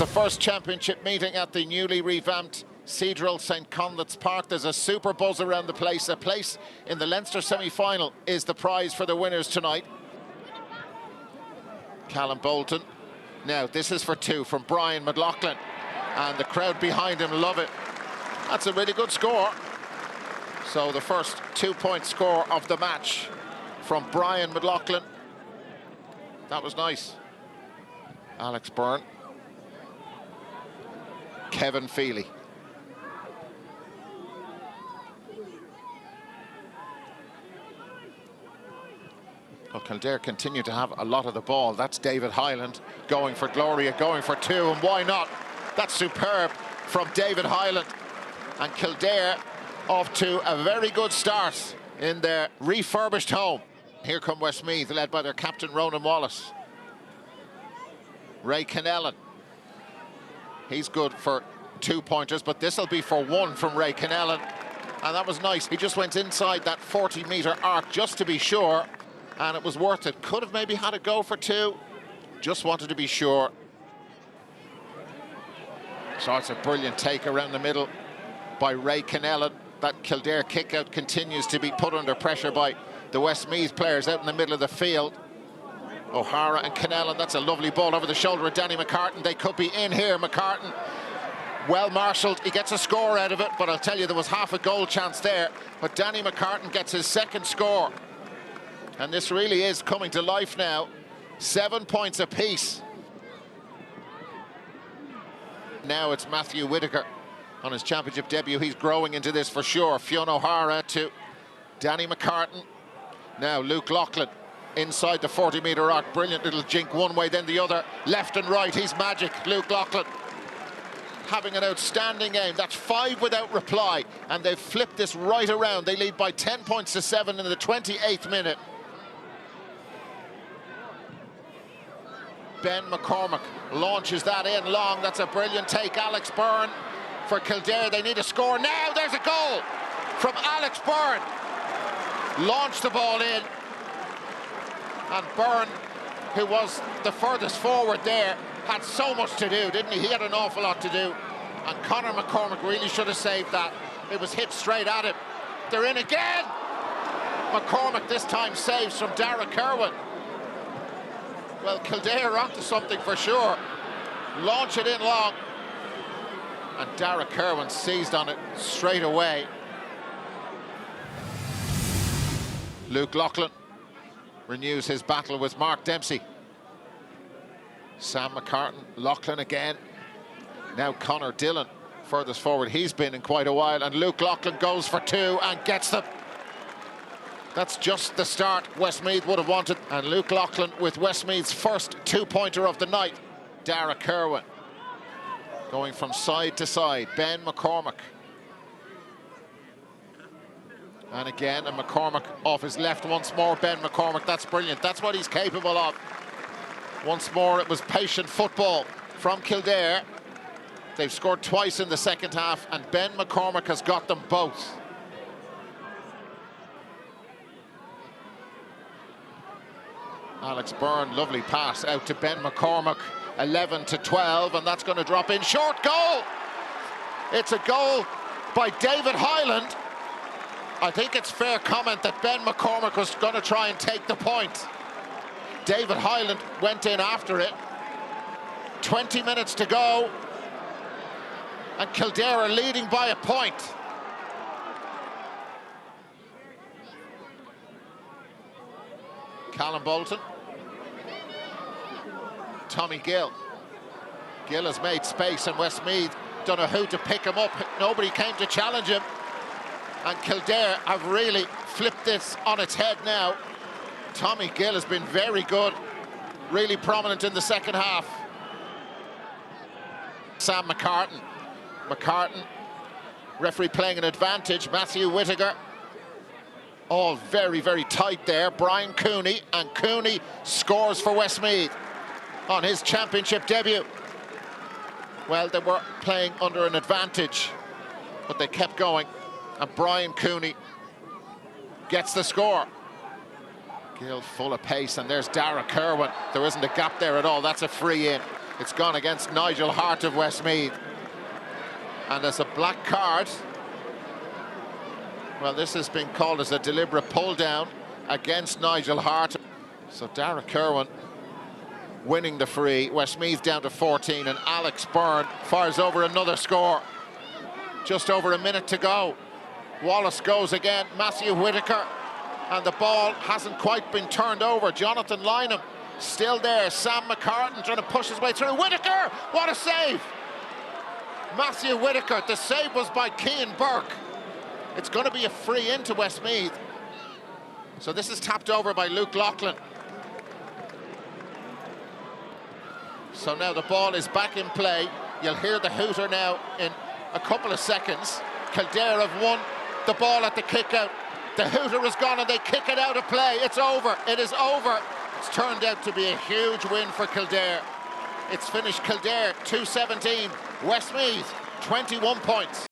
the first championship meeting at the newly revamped Cathedral St Conleth's Park. There's a super buzz around the place. A place in the Leinster semi-final is the prize for the winners tonight. Callum Bolton. Now this is for two from Brian McLaughlin, and the crowd behind him love it. That's a really good score. So the first 2-point score of the match from Brian McLaughlin. That was nice. Alex Byrne. Kevin Feely. Well, Kildare continue to have a lot of the ball. That's David Hyland going for Gloria, going for two, and why not? That's superb from David Hyland. And Kildare off to a very good start in their refurbished home. Here come Westmeath, led by their captain Ronan Wallace. Ray Kennellan. He's good for 2-pointers, but this will be for one from Ray Kennellan. And that was nice. He just went inside that 40-meter arc just to be sure, and it was worth it. Could have maybe had a go for two. Just wanted to be sure. So it's a brilliant take around the middle by Ray Kennellan. That Kildare kick-out continues to be put under pressure by the Westmeath players out in the middle of the field. O'Hara and Kennellan, that's a lovely ball over the shoulder of Danny McCartan. They could be in here. McCartan, well marshalled, he gets a score out of it, but I'll tell you, there was half a goal chance there. But Danny McCartan gets his second score. And this really is coming to life now. 7 points apiece. Now it's Matthew Whitaker on his championship debut. He's growing into this for sure. Fionn O'Hara to Danny McCartan. Now Luke Loughlin inside the 40-meter arc. Brilliant little jink one way, then the other. Left and right, he's magic. Luke Loughlin having an outstanding game. That's 5 without reply, and they've flipped this right around. They lead by 10 points to 7 in the 28th minute. Ben McCormack launches that in long. That's a brilliant take. Alex Byrne for Kildare. They need a score now. There's a goal from Alex Byrne. Launched the ball in, and Byrne, who was the furthest forward there, had so much to do, didn't he? He had an awful lot to do, and Conor McCormack really should have saved that. It was hit straight at him. They're in again. McCormack this time saves from Dara Kerwin. Well, Kildare are onto something for sure. Launch it in long, and Dara Kerwin seized on it straight away. Luke Loughlin renews his battle with Mark Dempsey. Sam McCartan, Loughlin again. Now Conor Dillon furthest forward. He's been in quite a while, and Luke Loughlin goes for two and gets them. That's just the start Westmeath would have wanted. And Luke Loughlin with Westmeath's first 2-pointer of the night. Dara Kerwin going from side to side. Ben McCormack. And again, and McCormack off his left once more. Ben McCormack, that's brilliant. That's what he's capable of. Once more, it was patient football from Kildare. They've scored twice in the second half, and Ben McCormack has got them both. Alex Byrne, lovely pass out to Ben McCormack. 11-12, and that's going to drop in. Short goal! It's a goal by David Hyland. I think it's fair comment that Ben McCormack was going to try and take the point. David Hyland went in after it. 20 minutes to go, and Kildare are leading by a point. Callum Bolton. Tommy Gill. Gill has made space, and Westmeath don't know who to pick him up. Nobody came to challenge him. And Kildare have really flipped this on its head now. Tommy Gill has been very good, really prominent in the second half. Sam McCartan. McCartan, referee playing an advantage. Matthew Whitaker. All very, very tight there. Brian Cooney, and Cooney scores for Westmeath on his championship debut. Well, they were playing under an advantage, but they kept going. And Brian Cooney gets the score. Gill full of pace, and there's Dara Kerwin. There isn't a gap there at all. That's a free in. It's gone against Nigel Hart of Westmeath. And as a black card, well, this has been called as a deliberate pull down against Nigel Hart. So Dara Kerwin winning the free. Westmeath down to 14, and Alex Byrne fires over another score. Just over a minute to go. Wallace goes again, Matthew Whitaker, and the ball hasn't quite been turned over. Jonathan Lynham still there. Sam McCartan trying to push his way through. Whitaker, what a save! Matthew Whitaker, the save was by Cian Burke. It's going to be a free into Westmeath. So this is tapped over by Luke Loughlin. So now the ball is back in play. You'll hear the hooter now in a couple of seconds. Kildare have won the ball at the kick out. The hooter is gone and they kick it out of play. It's over. It is over. It's turned out to be a huge win for Kildare. It's finished Kildare 2-17, Westmeath 21 points.